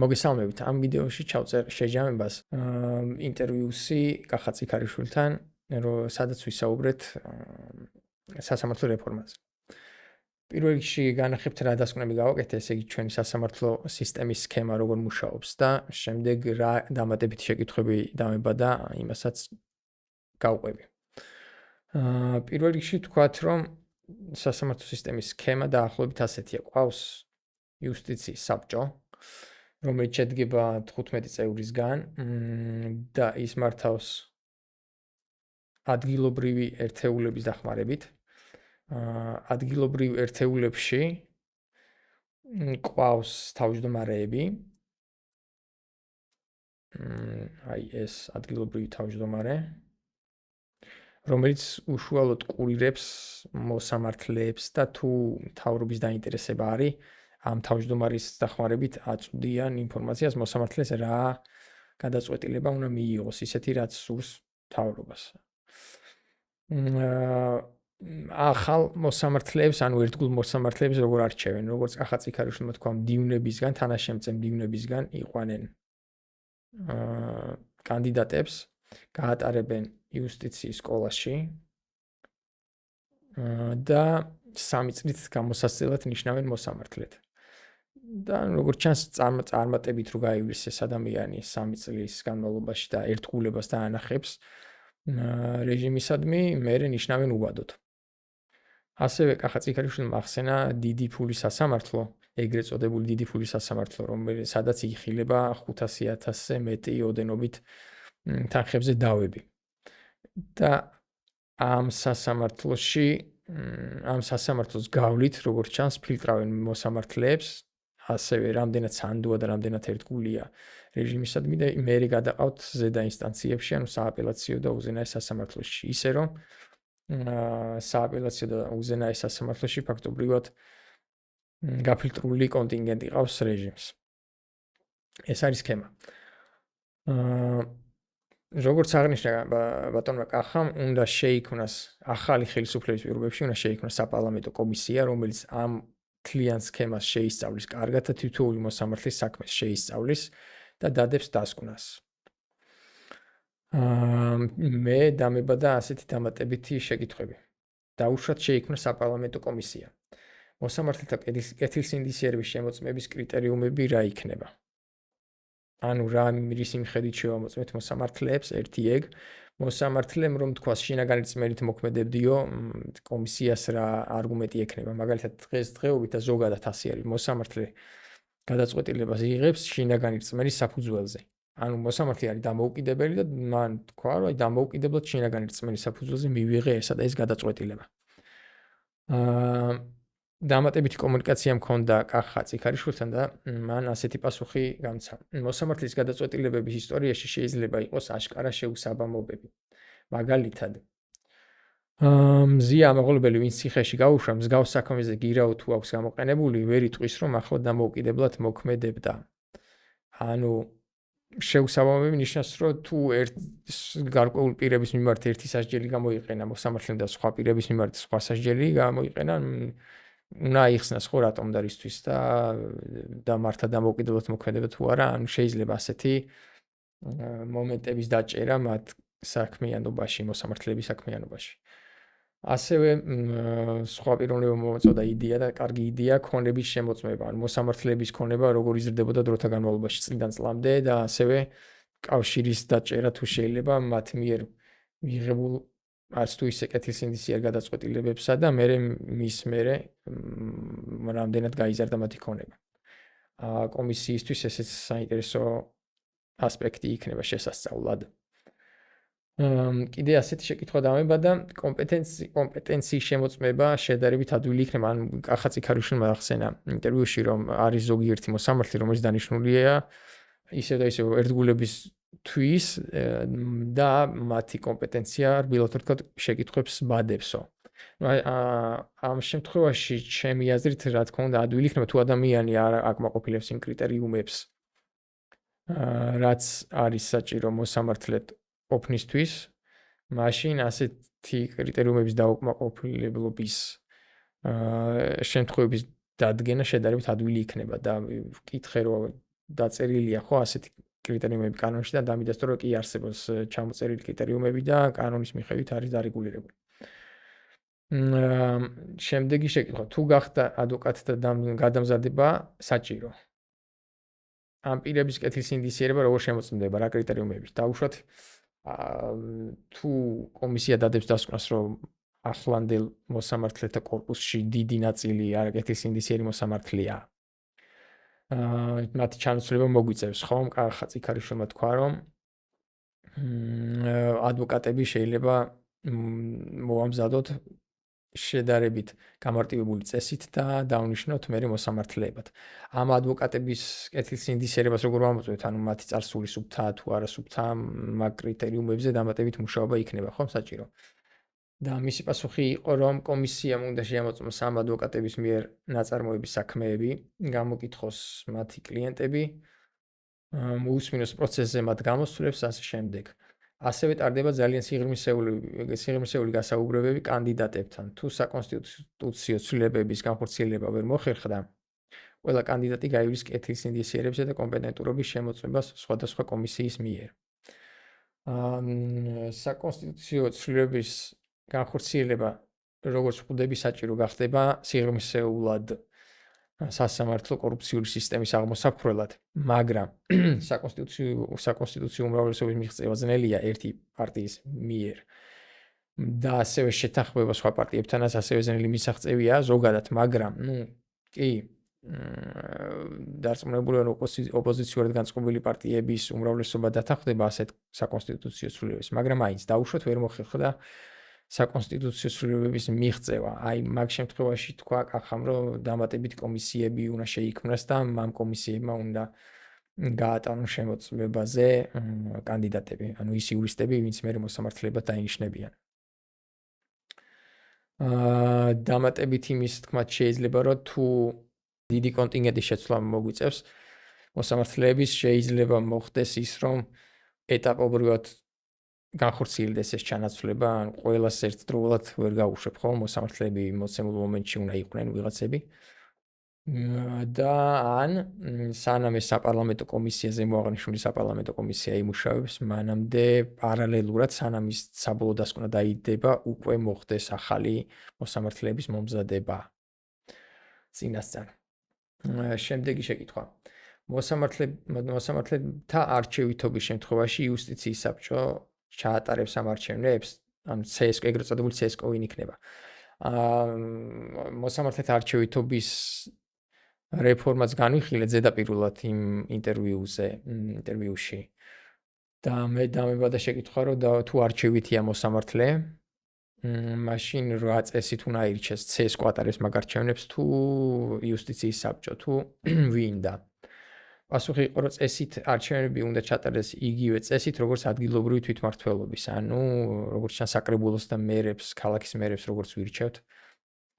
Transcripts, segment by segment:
მოგესალმებით. ამ ვიდეოში ჩავწერ შეჯამებას ინტერვიუსი კახა წიქარიშვილთან, სადაც ვისაუბრეთ სასამართლო რეფორმაზე. პირველ რიგში განახებთ რა დასკვნები გავაკეთე, ესე იგი ჩვენი სასამართლო სისტემის სქემა როგორ მუშაობს და შემდეგ რა დამატებითი შეკითხვები დამებადა, იმასაც გავყვები. პირველ რიგში ვთქვათ, რომ სასამართლო სისტემის სქემა დაახლოებით ასეთია. ყავს იუსტიციის საბჭო, რომელიც შედგება 15 წევრისგან და ის მართავს ადგილობრივი ერთეულების დახმარებით. ადგილობრივ ერთეულებში ყავს თავმჯდომარეები. აი ეს ადგილობრივი თავმჯდომარე, რომელიც უშუალოდ კურირებს მოსამართლეებს და თუ მთავრობის დაინტერესება არის, ამ თავმჯდომარის დახმარებით აწვდიან ინფორმაციას მოსამართლეს რა გადაწყვეტილება უნდა მიიღოს, ისეთი რაც სურს მთავრობას. ახალ მოსამართლეებს, ანუ ერთგულ მოსამართლეებს როგორ არჩევენ, როგორც კახა წიქარიშვილმა თქვა, მდივნებისგან, თანაშემწე მდივნებისგან იყვანენ კანდიდატებს, გაატარებენ იუსტიციის სკოლაში და 3 წლით გამოსასწრებლად ნიშნავენ მოსამართლედ. და როგორც ჩანს, წარმატებით რო გაივლის ეს ადამიანი 3 წლის განმავლობაში და ერთგულებას დაანახებს რეჟიმისადმი, მერე ნიშნავენ უბადოდ. ასევე კახა წიქარიშვილმა ახსენა დიდი ფულის სასამართლო, ეგრეთ წოდებული დიდი ფულის სასამართლო, სადაც იხილება 500,000-ზე მეტი ოდენობით თანხებზე დავები. და ამ სასამართლოს გავლით, როგორც ჩანს, ფილტრავენ მოსამართლეებს, ასევე რამდენად სანდოა და რამდენად ერთგულია რეჟიმისადმი და მერე გადაყავთ ზედა ინსტანციებში, ანუ სააპელაციო და უზენაეს სასამართლოში. ისე რომ სააპელაციო და უზენაეს სასამართლოში ფაქტობრივად გაფილტრული კონტინგენტი ყავს რეჟიმს. ეს არის სქემა. როგორც აღნიშნა ბატონმა კახამ, უნდა შეიქმნას ახალი ხელისუფლების პირობებში, უნდა შეიქმნას საპარლამენტო კომისია, რომელიც ამ თლიან სქემას შეისწავლის კარგად და თითოეული მოსამართლის საქმეს შეისწავლის და დადებს დასკვნას. მე დამებადა ასეთი დამატებითი შეკითხვები. დაუშვათ შეიქმნა საპარლამენტო კომისია. მოსამართლეთა კეთილსინდისიერების შემოწმების კრიტერიუმები რა იქნება? ანუ რა მის მიხედვით შევამოწმეთ მოსამართლეებს, ერთი ეგ, მოსამართლემ რომ თქვას შინაგანი წმენით მოქმედებდიო, კომისიას რა არგუმენტი ექნება, მაგალითად დღესდღეობით და ზოგადად ასე არის, მოსამართლე გადაწყვეტილებას იღებს შინაგანი წმენის საფუძველზე. ანუ მოსამართლე არის დამოუკიდებელი და მან თქვა, რომ დამოუკიდებლად შინაგანი წმენის საფუძველზე მივიღე ესა და ეს გადაწყვეტილება. დამატებითი კომუნიკაცია მქონდა კახა წიქარიშვილთან და მან ასეთი პასუხი გამცა. მოსამართლის გადაწყვეტილებების ისტორიაში შეიძლება იყოს აშკარა შეუსაბამობები. მაგალითად, მზია ამაღლებელი ვინც ციხეში გაუშვა, მსგავს საქმეზე გირაო თუ აქვს გამოყენებული, ვერ იტყვის რომ ახლად დამოუკიდებლად მოქმედებდა. ანუ შეუსაბამობები ნიშნავს, რომ თუ გარკვეულ პირების მიმართ ერთი სასჯელი გამოიყენა მოსამართლემ და სხვა პირების მიმართ სხვა სასჯელი გამოიყენა, უნდა აიხსნას ხო რატომ და რისთვის და მართა დამოუკიდებლად მოქმედება თუ არა, ანუ შეიძლება ასეთი მომენტების დაჭერა მათ საქმიანობაში, მოსამართლეების საქმიანობაში. ასევე სხვა პიროვნებამ მოაწოდა იდეა და კარგი იდეა ქონების შემოწმება, ანუ მოსამართლეების ქონება როგორ იზრდებოდა დროთა განმავლობაში წლიდან წლამდე და ასევე კავშირის დაჭერა თუ შეიძლება მათ მიერ მიღებულ არც თუ ისე კეთილსინდისიერ გადაწყვეტილებებსა და მერე რამდენად გაიზარდა მათი ქონება. კომისიისთვის ესეც საინტერესო ასპექტი იქნება შესასწავლად. კიდე ასეთი შეკითხვა დამებადა, კომპეტენციის შემოწმება შედარებით ადვილი იქნება, ან კახა წიქარიშვილმა ახსენა ინტერვიუში, რომ არის ზოგიერთი მოსამართლე, რომელიც დანიშნულია ისევ და ისევ ერთგულების და მათი კომპეტენცია რბილად ვთქვათ შეკითხვებს ბადებსო. ამ შემთხვევაში ჩემი აზრით რა თქმა უნდა ადვილი იქნება თუ ადამიანი არ აკმაყოფილებს იმ კრიტერიუმებს, რაც არის საჭირო მოსამართლედ ყოფნისთვის, მაშინ ასეთი კრიტერიუმების დაუკმაყოფილებლობის შემთხვევების დადგენა შედარებით ადვილი იქნება და ვკითხე რომ დაწერილია ხო ასეთი კრიტერიუმები კანონში და დამიდასტურა რომ კი არსებობს ჩამოწერილი კრიტერიუმები და კანონის მიხედვით არის დარეგულირებული. შემდეგი შეკითხვა, თუ გახდა ადვოკატთა გადამზადება საჭირო. ამ პირების კეთილის ინდიციერება როგორ შემოწმდება, რა კრიტერიუმებით? დაუშვათ თუ კომისია დადებს დასკვნას, რომ ახლანდელ მოსამართლეთა კორპუსში დიდი ნაწილი კეთილის ინდიციერი მოსამართლეა. მათი ჩანაცვლება მოგვიწევს, ხო? კახა ციქარიშვილმა თქვა, რომ ადვოკატები შეიძლება მოამზადოთ შედარებით გამარტივებული წესით და დაუნიშნოთ მერე მოსამართლეებად. ამ ადვოკატების კეთილის ინდიციერებას როგორ ვამოწმებთ, ანუ მათი წარსული სუფთაა თუ არა სუფთაა, მაგ კრიტერიუმებზე დამატებით მუშაობა იქნება, ხო, საჭირო. და მისი პასუხი იყო, რომ კომისიამ უნდა შეამოწმოს ამ ადვოკატების მიერ ნაწარმოების საქმეები, გამოკითხოს მათი კლიენტები, მოусმინოს პროცესზე მათ გამოსვლებს ასე შემდეგ. ასევე ტარდება ძალიან სიღრმისეული გასაუბრებები კანდიდატებთან. თუ საკონსტიტუციო ცვლილებების განხორციელება ვერ მოხერხდა, ყველა კანდიდატი გაივლის კეთილის ინდიციერებისა და კომპეტენტურობის შემოწმებას სხვადასხვა კომისიის მიერ. საკონსტიტუციო ცვლილებების განხორციელება, როგორც ხვდები, საჭირო გახდება სიღრმისეულად სასამართლო კორუფციული სისტემის აღმოსაფხრელად, მაგრამ საკონსტიტუციო უმრავლესობის მიღწევა ძნელია ერთი პარტიის მიერ და ასევე შეთანხმება სხვა პარტიებთანაც ასევე ძნელი მისაღწევია ზოგადად, მაგრამ კი დარწმუნებული ვარ, ოპოზიციურად განწყობილი პარტიების უმრავლესობა დათანხმდება ასეთ საკონსტიტუციო ცვლილებებს, მაგრამ მაინც დაუშვათ ვერ მოხერხდა საკონსტიტუციო ცვლილებების მიღწევა. აი, მაგ შემთხვევაში თქვა კახამ, რომ დამატებით კომისიები უნდა შეიქმნას და ამ კომისიებმა უნდა გაატანონ შემოწმებაზე კანდიდატები, ანუ ის იურისტები, ვინც მერე მოსამართლეებად დაინიშნებიან. დამატებით იმის თქმაც შეიძლება, რომ თუ დიდი კონტინგენტის შეცვლა მოგვიწევს, მოსამართლეების შეიძლება მოხდეს ის, რომ ეტაპობრივად განხორციელდეს ეს ჩანაცვლება, ან ყველას ერთდროულად ვერ გაუშვებ, ხო? მოსამართლეები მოცემულ მომენტში უნდა იყვნენ ვიღაცები. და ან სანამ ეს საპარლამენტო კომისიაზე მოაღნიშნული საპარლამენტო კომისია იმუშავებს, მანამდე პარალელურად სანამ ის საბოლოო დასკვნა დაიდება, უკვე მოხდეს ახალი მოსამართლეების მომზადება. წინასწარ. შემდეგი შეკითხვა. მოსამართლეთა არჩევითობის შემთხვევაში იუსტიციის საბჭო ჩაატარებს ამ არჩევნებს, ან CSK ეგრეთ წოდებული CSK ვინ იქნება. მოსამართლეთა არჩევითობის რეფორმაც განვიხილეთ ზედაპირულად იმ ინტერვიუში. და მე დამებადა შეკითხვა, რომ თუ არჩევითია მოსამართლე, მაშინ რა წესით უნდა აირჩიეს CSK ატარებს მაგ არჩევნებს თუ იუსტიციის საბჭო თუ ვინ და პასუხი იყო, რომ წესით არჩევნები უნდა ჩატარდეს იგივე წესით, როგორც ადგილობრივი თვითმმართველობის, ანუ როგორც ჩანს საკრებულოს და მერებს, ქალაქის მერებს როგორც ვირჩევთ,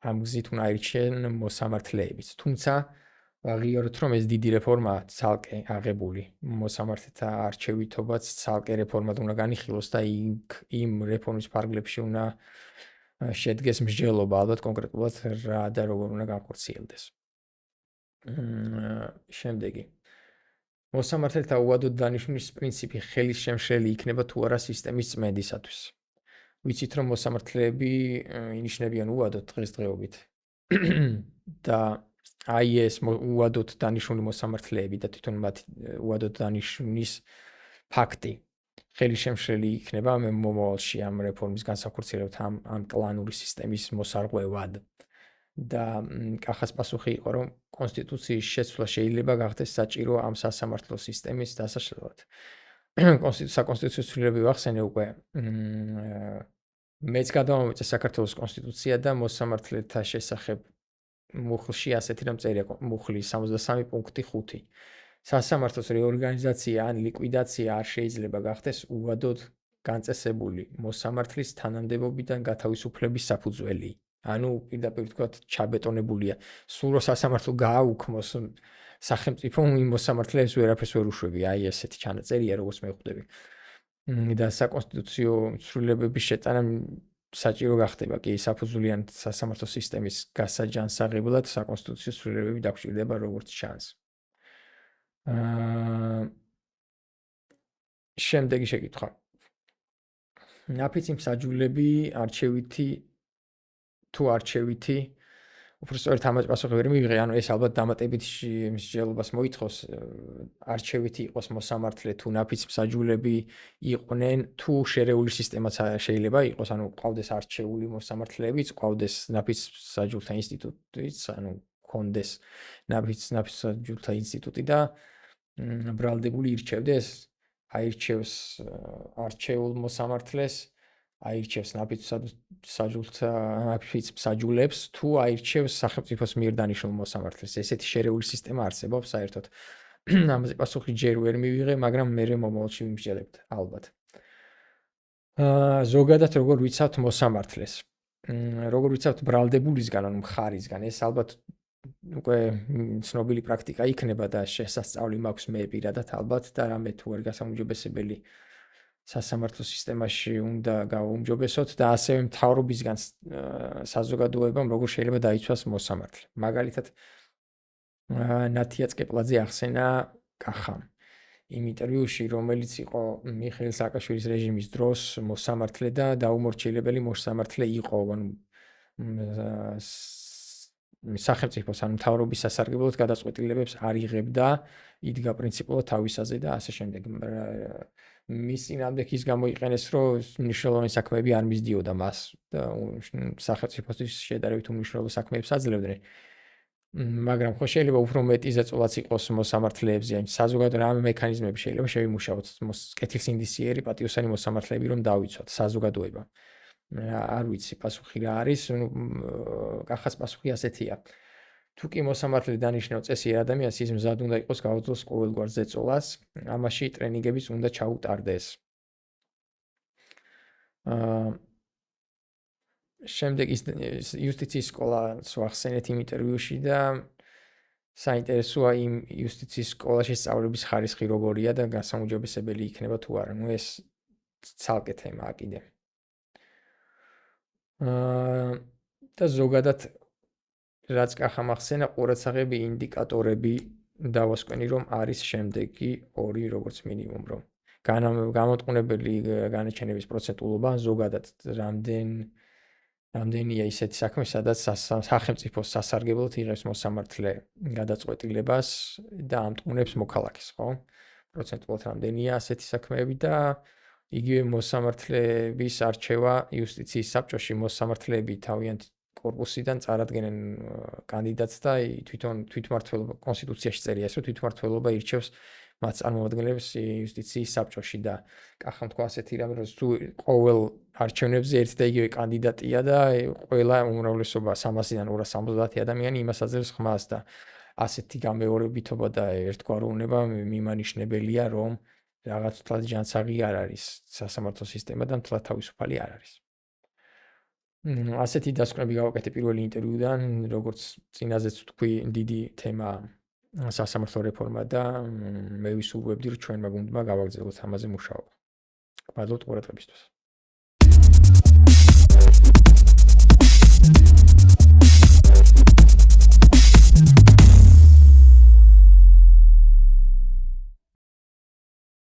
ამ გზით უნდა აირჩიენ მოსამართლეებიც. თუმცა ვაღიაროთ, რომ ეს დიდი რეფორმაა ცალკე აღებული. მოსამართლეთა არჩევითობაც ცალკე რეფორმად უნდა განიხილოს და იმ რეფორმის ფარგლებში უნდა შედგეს მსჯელობა, ალბათ კონკრეტულად რა და როგორ უნდა განხორციელდეს. შემდეგი. მოსამართლეთა უადოდ დანიშვნის პრინციპი ხელისშემშლელი იქნება თუ არა სისტემის წმენდისათვის. ვიცით, რომ მოსამართლეები ინიშნებიან უადოდ დღესდღეობით. და აი ეს უადოდ დანიშნული მოსამართლეები და თვითონ მათი უადოდ დანიშნვის ფაქტი ხელისშემშლელი იქნება მომავალში ამ რეფორმის განსახორციელებად ამ კლანური სისტემის მოსარღვევად. და კახას პასუხი იყო, რომ კონსტიტუციის შეცვლა შეიძლება გახდეს საჭირო ამ სასამართლო სისტემის დასაშლელად. საკონსტიტუციო ცვლილებები ვახსენე უკვე. მეც გადავამოწე საქართველოს კონსტიტუცია და მოსამართლეთა შესახებ მუხლში ასეთი რამ წერია, მუხლის 63 პუნქტი 5. სასამართლოს რეორგანიზაცია ან ლიკვიდაცია არ შეიძლება გახდეს უადოდ განწესებული მოსამართლის თანამდებობიდან გათავისუფლების საფუძველი. ანუ პირდაპირ ვთქვათ, ჩაბეტონებულია. სულ რო სასამართლო გააუქმოს სახელმწიფო იმ მოსამართლეებს ვერაფერს ვერ უშვები. აი ესეთი ჩანაწერია, როგორც მე ხვდები. და საკონსტიტუციო ცვლილებების შეტანა საჭირო გახდება კი საფუძვლიან სასამართლო სისტემის გასაჯანსაღებლად საკონსტიტუციო ცვლილებები დაგვჭირდება როგორც ჩანს. აა შემდეგი შეკითხვა. ნაფიცი მსაჯულები თუ არჩევითი უბრალოდ ამას პასუხი ვერ მივიღე, ანუ ეს ალბათ დამატებით მსჯელობას მოითხოვს არჩევითი იყოს მოსამართლე თუ ნაფიც მსაჯულები იყვნენ თუ შერეული სისტემაც შეიძლება იყოს, ანუ ყავდეს არჩეული მოსამართლეებიც, ყავდეს ნაფიც მსაჯულთა ინსტიტუტიც, ანუ კონდეს ნაფიც მსაჯულთა ინსტიტუტი და ბრალდებული ირჩევდეს, აირჩევს არჩეულ მოსამართლეს, აირჩევს ნაფიც მსაჯულებს თუ აირჩევს სახელმწიფოს მიერ დანიშნულ მოსამართლეს. ესეთი შერეული სისტემა არსებობს საერთოდ. ამაზე პასუხი ჯერ ვერ მივიღე, მაგრამ მე მომავალში ვიმსჯელებთ, ალბათ. ზოგადად როგორ ვიცავთ მოსამართლეს? როგორ ვიცავთ ბრალდებულისგან, ანუ მხარისგან, ეს ალბათ უკვე ცნობილი პრაქტიკა იქნება და შესასწავლი მაქვს მე პირადად ალბათ და რამე თუ ვერ გასაუმჯობესებელი სასამართლო სისტემაში უნდა გაუმჯობესოთ და ასევე მთავრობისგან საზოგადოებამ როგორ შეიძლება დაიცვას მოსამართლე. მაგალითად ნათია წკეპლაძე ახსენა კახამ იმ ინტერვიუში, რომელიც იყო მიხეილ სააკაშვილის რეჟიმის დროს მოსამართლე და დაუმორჩილებელი მოსამართლე იყო, ანუ სახელმწიფოს ან მთავრობის სასარგებლოდ გადაწყვეტილებებს არ იღებდა, იდგა პრინციპულად თავისაზე და ასე შემდეგ. მის წინააღმდეგ ის გამოიყენეს, რომ მნიშვნელოვანი საქმეები არ მისდიოდა მას და სახელმწიფოსთვის შედარებით უმნიშვნელო საქმეებს აძლევდნენ. მაგრამ ხო შეიძლება უფრო მეტი ზეწოლაც იყოს მოსამართლეებზე, ან საზოგადო რამე მექანიზმები შეიძლება შევიმუშაოთ კეთილსინდისიერი პატიოსანი მოსამართლეები რომ დავიცვათ საზოგადოება. არ ვიცი პასუხი რა არის, კახას პასუხი ასეთია. თუ კი მოსამართლე დანიშნავ წესიერ ადამიანს, ის მზად უნდა იყოს გაუძლოს ყოველგვარ ზეწოლას, ამაში ტრენინგებიც უნდა ჩაუტარდეს. შემდეგ იუსტიციის სკოლას ვახსენეთ იმ ინტერვიუში და საინტერესოა იმ იუსტიციის სკოლაში სწავლების ხარისხი როგორია და გასაუმჯობესებელი იქნება თუ არა. ნუ ეს ცალკე თემაა კიდე. და ზოგადად რაც კახამ ახსენა, ყურადსაღები ინდიკატორები დავასკვენი, რომ არის შემდეგი ორი როგორც მინიმუმ, რომ გამოტყუნებელი განაჩენების პროცენტულობა ზოგადად რამდენია ისეთი საქმე, სადაც სახელმწიფოს სასარგებლოდ იღებს მოსამართლე გადაწყვეტილებას და ამტყუნებს მოქალაქეს, ხო? პროცენტულად რამდენია ასეთი საქმეები და იგივე მოსამართლეების არჩევა იუსტიციის საბჭოში მოსამართლეები თავიანთ კორპუსიდან წარადგენენ კანდიდატს და თვითმმართველობა კონსტიტუციაში წერია ეს, რომ თვითმმართველობა ირჩევს მათ წარმომადგენლებს იუსტიციის საბჭოში და კახამ თქვა ასეთი რამე, რომ თუ ყოველ არჩევნებზე ერთი და იგივე კანდიდატია და ყველა უმრავლესობა 300-დან 270 ადამიანი იმას აძლევს ხმას და ასეთი გამეორებითობა და ერთგვაროვნება მიმანიშნებელია, რომ რაღაც თლად ჯანსაღი არ არის სასამართლო სისტემა და თლად თავისუფალი არ არის. ასეთი დასკვნები გავაკეთე პირველი ინტერვიუდან, როგორც წინაზეც თქვი, დიდი თემა სასამართლო რეფორმა და მე ვისურვებდი, რომ ჩვენმა გუნდმა გავაგრძელოთ ამაზე მუშაობა. მადლობთ ყურადღებისთვის.